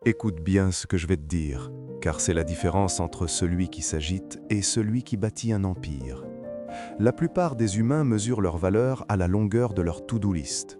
Écoute bien ce que je vais te dire, car c'est la différence entre celui qui s'agite et celui qui bâtit un empire. La plupart des humains mesurent leur valeur à la longueur de leur to-do list.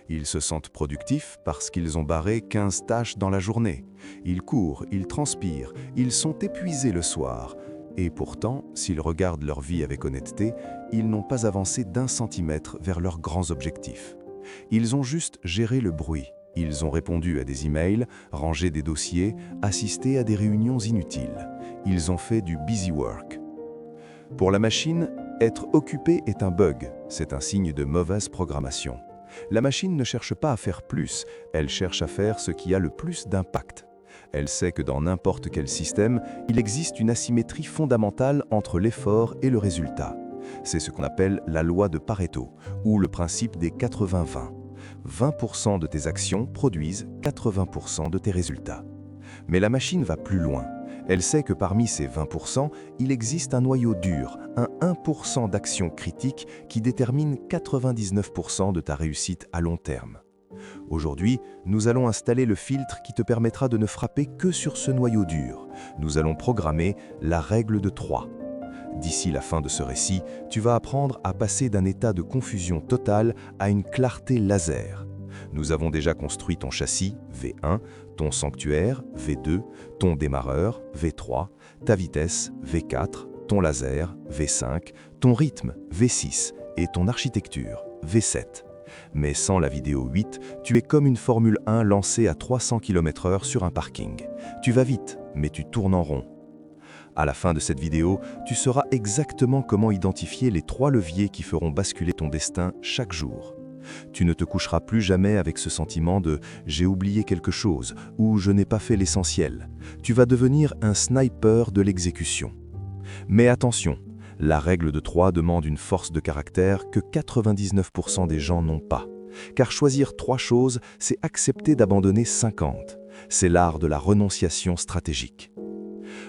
Ils se sentent productifs parce qu'ils ont barré 15 tâches dans la journée. Ils courent, ils transpirent, ils sont épuisés le soir. Et pourtant, s'ils regardent leur vie avec honnêteté, ils n'ont pas avancé d'1 centimètre vers leurs grands objectifs. Ils ont juste géré le bruit. Ils ont répondu à des emails, rangé des dossiers, assisté à des réunions inutiles. Ils ont fait du busy work. Pour la machine, être occupé est un bug, c'est un signe de mauvaise programmation. La machine ne cherche pas à faire plus, elle cherche à faire ce qui a le plus d'impact. Elle sait que dans n'importe quel système, il existe une asymétrie fondamentale entre l'effort et le résultat. C'est ce qu'on appelle la loi de Pareto, ou le principe des 80-20. 20% de tes actions produisent 80% de tes résultats. Mais la machine va plus loin. Elle sait que parmi ces 20%, il existe un noyau dur, un 1% d'actions critiques qui détermine 99% de ta réussite à long terme. Aujourd'hui, nous allons installer le filtre qui te permettra de ne frapper que sur ce noyau dur. Nous allons programmer la règle de 3. D'ici la fin de ce récit, tu vas apprendre à passer d'un état de confusion totale à une clarté laser. Nous avons déjà construit ton châssis, V1, ton sanctuaire, V2, ton démarreur, V3, ta vitesse, V4, ton laser, V5, ton rythme, V6 et ton architecture, V7. Mais sans la vidéo 8, tu es comme une Formule 1 lancée à 300 km/h sur un parking. Tu vas vite, mais tu tournes en rond. À la fin de cette vidéo, tu sauras exactement comment identifier les 3 leviers qui feront basculer ton destin chaque jour. Tu ne te coucheras plus jamais avec ce sentiment de « j'ai oublié quelque chose » ou « je n'ai pas fait l'essentiel ». Tu vas devenir un sniper de l'exécution. Mais attention, la règle de 3 demande une force de caractère que 99% des gens n'ont pas. Car choisir 3 choses, c'est accepter d'abandonner 50. C'est l'art de la renonciation stratégique.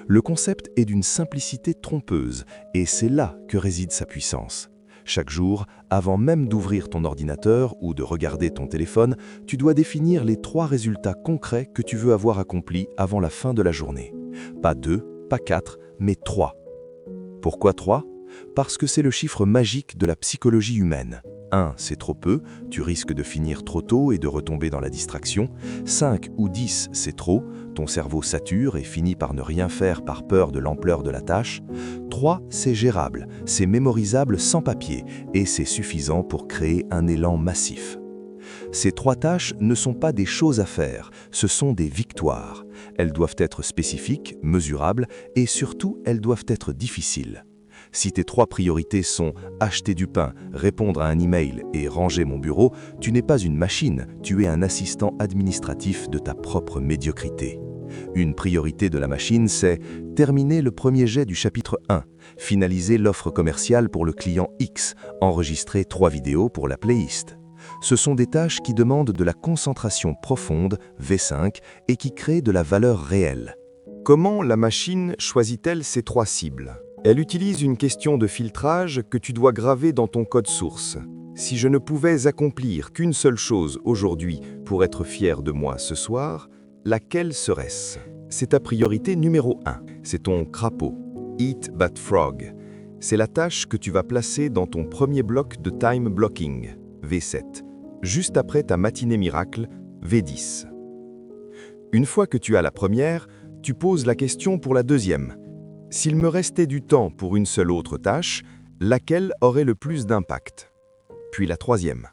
Le concept est d'une simplicité trompeuse, et c'est là que réside sa puissance. Chaque jour, avant même d'ouvrir ton ordinateur ou de regarder ton téléphone, tu dois définir les 3 résultats concrets que tu veux avoir accomplis avant la fin de la journée. Pas 2, pas 4, mais 3. Pourquoi 3 ? Parce que c'est le chiffre magique de la psychologie humaine. 1, c'est trop peu, tu risques de finir trop tôt et de retomber dans la distraction. 5 ou 10, c'est trop, ton cerveau sature et finit par ne rien faire par peur de l'ampleur de la tâche. 3, c'est gérable, c'est mémorisable sans papier et c'est suffisant pour créer un élan massif. Ces 3 tâches ne sont pas des choses à faire, ce sont des victoires. Elles doivent être spécifiques, mesurables et surtout elles doivent être difficiles. Si tes 3 priorités sont acheter du pain, répondre à un email et ranger mon bureau, tu n'es pas une machine, tu es un assistant administratif de ta propre médiocrité. Une priorité de la machine, c'est terminer le premier jet du chapitre 1, finaliser l'offre commerciale pour le client X, enregistrer 3 vidéos pour la playlist. Ce sont des tâches qui demandent de la concentration profonde, V5, et qui créent de la valeur réelle. Comment la machine choisit-elle ces 3 cibles ? Elle utilise une question de filtrage que tu dois graver dans ton code source. Si je ne pouvais accomplir qu'une seule chose aujourd'hui pour être fier de moi ce soir, laquelle serait-ce ? C'est ta priorité numéro 1. C'est ton crapaud. Eat that frog. C'est la tâche que tu vas placer dans ton premier bloc de time blocking, V7, juste après ta matinée miracle, V10. Une fois que tu as la première, tu poses la question pour la deuxième. S'il me restait du temps pour une seule autre tâche, laquelle aurait le plus d'impact ? Puis la troisième.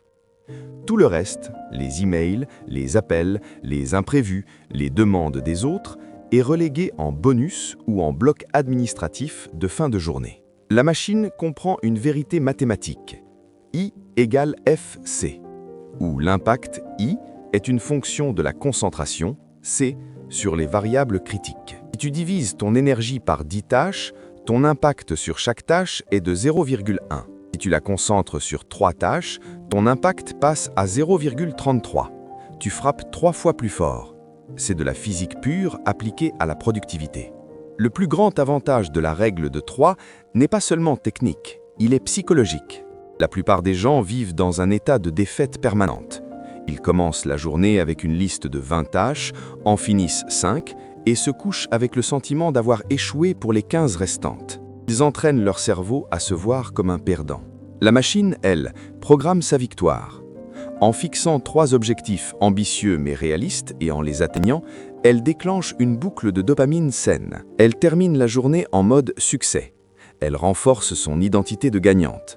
Tout le reste, les emails, les appels, les imprévus, les demandes des autres, est relégué en bonus ou en bloc administratif de fin de journée. La machine comprend une vérité mathématique. I égale FC, où l'impact I est une fonction de la concentration, C, sur les variables critiques. Si tu divises ton énergie par 10 tâches, ton impact sur chaque tâche est de 0,1. Si tu la concentres sur 3 tâches, ton impact passe à 0,33. Tu frappes 3 fois plus fort. C'est de la physique pure appliquée à la productivité. Le plus grand avantage de la règle de 3 n'est pas seulement technique, il est psychologique. La plupart des gens vivent dans un état de défaite permanente. Ils commencent la journée avec une liste de 20 tâches, en finissent 5 et se couchent avec le sentiment d'avoir échoué pour les 15 restantes. Ils entraînent leur cerveau à se voir comme un perdant. La machine, elle, programme sa victoire. En fixant 3 objectifs ambitieux mais réalistes et en les atteignant, elle déclenche une boucle de dopamine saine. Elle termine la journée en mode succès. Elle renforce son identité de gagnante.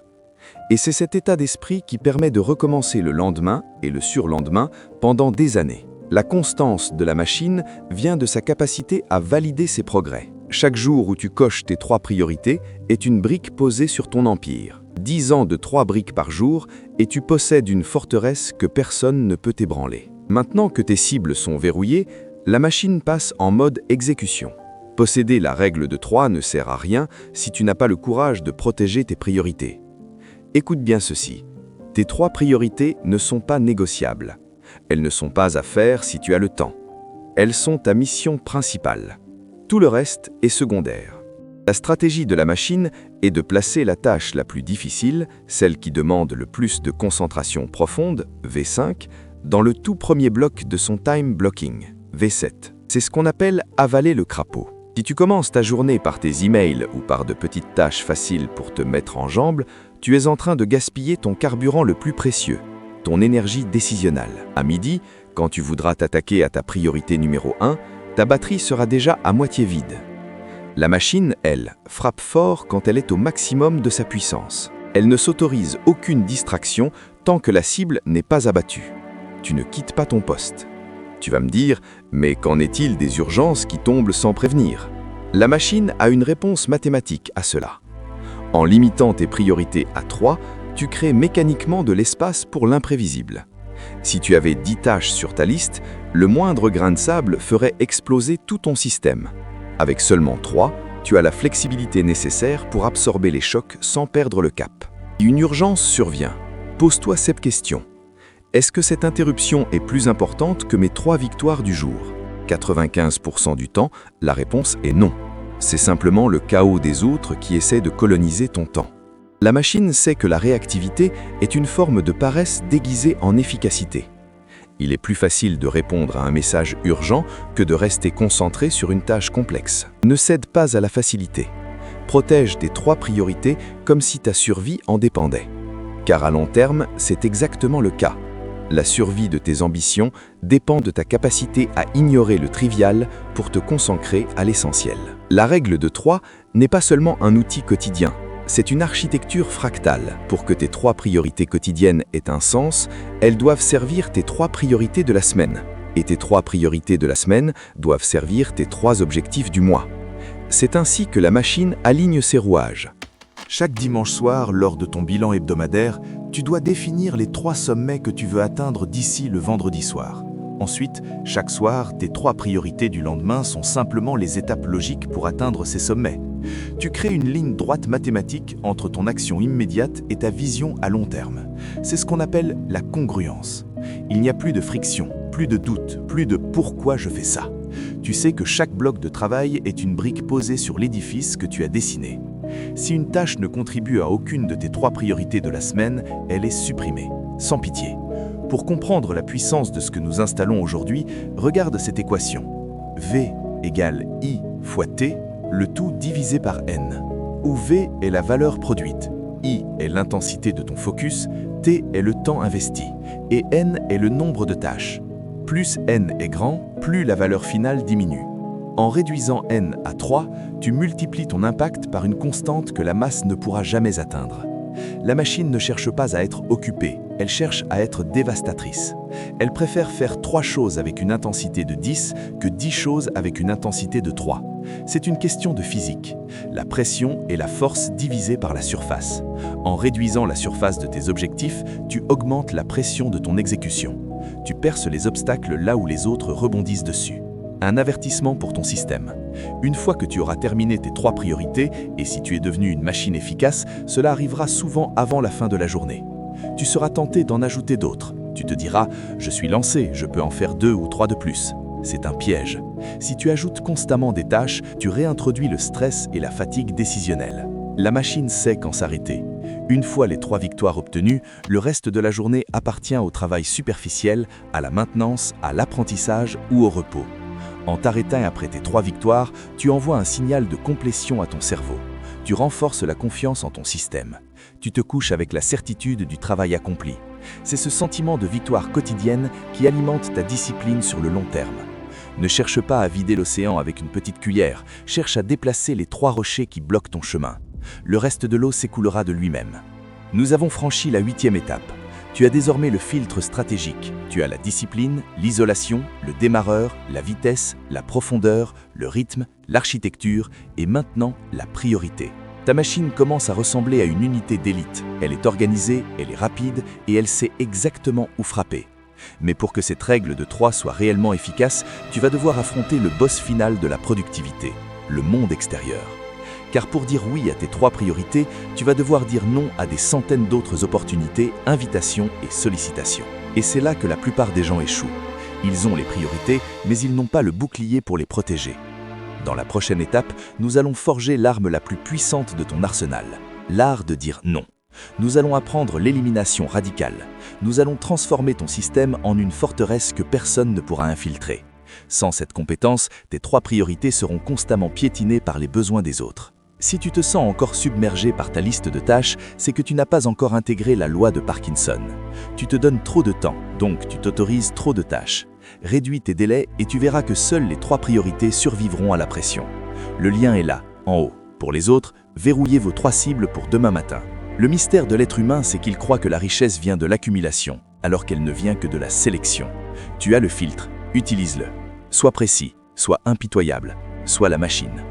Et c'est cet état d'esprit qui permet de recommencer le lendemain et le surlendemain pendant des années. La constance de la machine vient de sa capacité à valider ses progrès. Chaque jour où tu coches tes 3 priorités est une brique posée sur ton empire. 10 ans de 3 briques par jour et tu possèdes une forteresse que personne ne peut ébranler. Maintenant que tes cibles sont verrouillées, la machine passe en mode exécution. Posséder la règle de 3 ne sert à rien si tu n'as pas le courage de protéger tes priorités. Écoute bien ceci. Tes 3 priorités ne sont pas négociables. Elles ne sont pas à faire si tu as le temps. Elles sont ta mission principale. Tout le reste est secondaire. La stratégie de la machine est de placer la tâche la plus difficile, celle qui demande le plus de concentration profonde, V5, dans le tout premier bloc de son time blocking, V7. C'est ce qu'on appelle avaler le crapaud. Si tu commences ta journée par tes emails ou par de petites tâches faciles pour te mettre en jambes, tu es en train de gaspiller ton carburant le plus précieux, ton énergie décisionnelle. À midi, quand tu voudras t'attaquer à ta priorité numéro 1, ta batterie sera déjà à moitié vide. La machine, elle, frappe fort quand elle est au maximum de sa puissance. Elle ne s'autorise aucune distraction tant que la cible n'est pas abattue. Tu ne quittes pas ton poste. Tu vas me dire, mais qu'en est-il des urgences qui tombent sans prévenir? La machine a une réponse mathématique à cela. En limitant tes priorités à 3, tu crées mécaniquement de l'espace pour l'imprévisible. Si tu avais 10 tâches sur ta liste, le moindre grain de sable ferait exploser tout ton système. Avec seulement 3, tu as la flexibilité nécessaire pour absorber les chocs sans perdre le cap. Si une urgence survient, pose-toi cette question. Est-ce que cette interruption est plus importante que mes 3 victoires du jour? 95% du temps, la réponse est non. C'est simplement le chaos des autres qui essaie de coloniser ton temps. La machine sait que la réactivité est une forme de paresse déguisée en efficacité. Il est plus facile de répondre à un message urgent que de rester concentré sur une tâche complexe. Ne cède pas à la facilité. Protège tes 3 priorités comme si ta survie en dépendait. Car à long terme, c'est exactement le cas. La survie de tes ambitions dépend de ta capacité à ignorer le trivial pour te consacrer à l'essentiel. La règle de 3 n'est pas seulement un outil quotidien, c'est une architecture fractale. Pour que tes 3 priorités quotidiennes aient un sens, elles doivent servir tes 3 priorités de la semaine. Et tes 3 priorités de la semaine doivent servir tes 3 objectifs du mois. C'est ainsi que la machine aligne ses rouages. Chaque dimanche soir, lors de ton bilan hebdomadaire, tu dois définir les 3 sommets que tu veux atteindre d'ici le vendredi soir. Ensuite, chaque soir, tes 3 priorités du lendemain sont simplement les étapes logiques pour atteindre ces sommets. Tu crées une ligne droite mathématique entre ton action immédiate et ta vision à long terme. C'est ce qu'on appelle la congruence. Il n'y a plus de friction, plus de doute, plus de « pourquoi je fais ça ». Tu sais que chaque bloc de travail est une brique posée sur l'édifice que tu as dessiné. Si une tâche ne contribue à aucune de tes 3 priorités de la semaine, elle est supprimée, sans pitié. Pour comprendre la puissance de ce que nous installons aujourd'hui, regarde cette équation. V égale I fois T, le tout divisé par N, où V est la valeur produite, I est l'intensité de ton focus, T est le temps investi, et N est le nombre de tâches. Plus N est grand, plus la valeur finale diminue. En réduisant N à 3, tu multiplies ton impact par une constante que la masse ne pourra jamais atteindre. La machine ne cherche pas à être occupée, elle cherche à être dévastatrice. Elle préfère faire 3 choses avec une intensité de 10 que 10 choses avec une intensité de 3. C'est une question de physique. La pression est la force divisée par la surface. En réduisant la surface de tes objectifs, tu augmentes la pression de ton exécution. Tu perces les obstacles là où les autres rebondissent dessus. Un avertissement pour ton système. Une fois que tu auras terminé tes 3 priorités, et si tu es devenu une machine efficace, cela arrivera souvent avant la fin de la journée. Tu seras tenté d'en ajouter d'autres. Tu te diras « je suis lancé, je peux en faire 2 ou 3 de plus ». C'est un piège. Si tu ajoutes constamment des tâches, tu réintroduis le stress et la fatigue décisionnelle. La machine sait quand s'arrêter. Une fois les 3 victoires obtenues, le reste de la journée appartient au travail superficiel, à la maintenance, à l'apprentissage ou au repos. En t'arrêtant après tes 3 victoires, tu envoies un signal de complétion à ton cerveau. Tu renforces la confiance en ton système. Tu te couches avec la certitude du travail accompli. C'est ce sentiment de victoire quotidienne qui alimente ta discipline sur le long terme. Ne cherche pas à vider l'océan avec une petite cuillère, cherche à déplacer les 3 rochers qui bloquent ton chemin. Le reste de l'eau s'écoulera de lui-même. Nous avons franchi la 8e étape. Tu as désormais le filtre stratégique. Tu as la discipline, l'isolation, le démarreur, la vitesse, la profondeur, le rythme, l'architecture et maintenant la priorité. Ta machine commence à ressembler à une unité d'élite. Elle est organisée, elle est rapide et elle sait exactement où frapper. Mais pour que cette règle de 3 soit réellement efficace, tu vas devoir affronter le boss final de la productivité, le monde extérieur. Car pour dire oui à tes 3 priorités, tu vas devoir dire non à des centaines d'autres opportunités, invitations et sollicitations. Et c'est là que la plupart des gens échouent. Ils ont les priorités, mais ils n'ont pas le bouclier pour les protéger. Dans la prochaine étape, nous allons forger l'arme la plus puissante de ton arsenal, l'art de dire non. Nous allons apprendre l'élimination radicale. Nous allons transformer ton système en une forteresse que personne ne pourra infiltrer. Sans cette compétence, tes 3 priorités seront constamment piétinées par les besoins des autres. Si tu te sens encore submergé par ta liste de tâches, c'est que tu n'as pas encore intégré la loi de Parkinson. Tu te donnes trop de temps, donc tu t'autorises trop de tâches. Réduis tes délais et tu verras que seules les 3 priorités survivront à la pression. Le lien est là, en haut. Pour les autres, verrouillez vos 3 cibles pour demain matin. Le mystère de l'être humain, c'est qu'il croit que la richesse vient de l'accumulation, alors qu'elle ne vient que de la sélection. Tu as le filtre, utilise-le. Sois précis, sois impitoyable, sois la machine.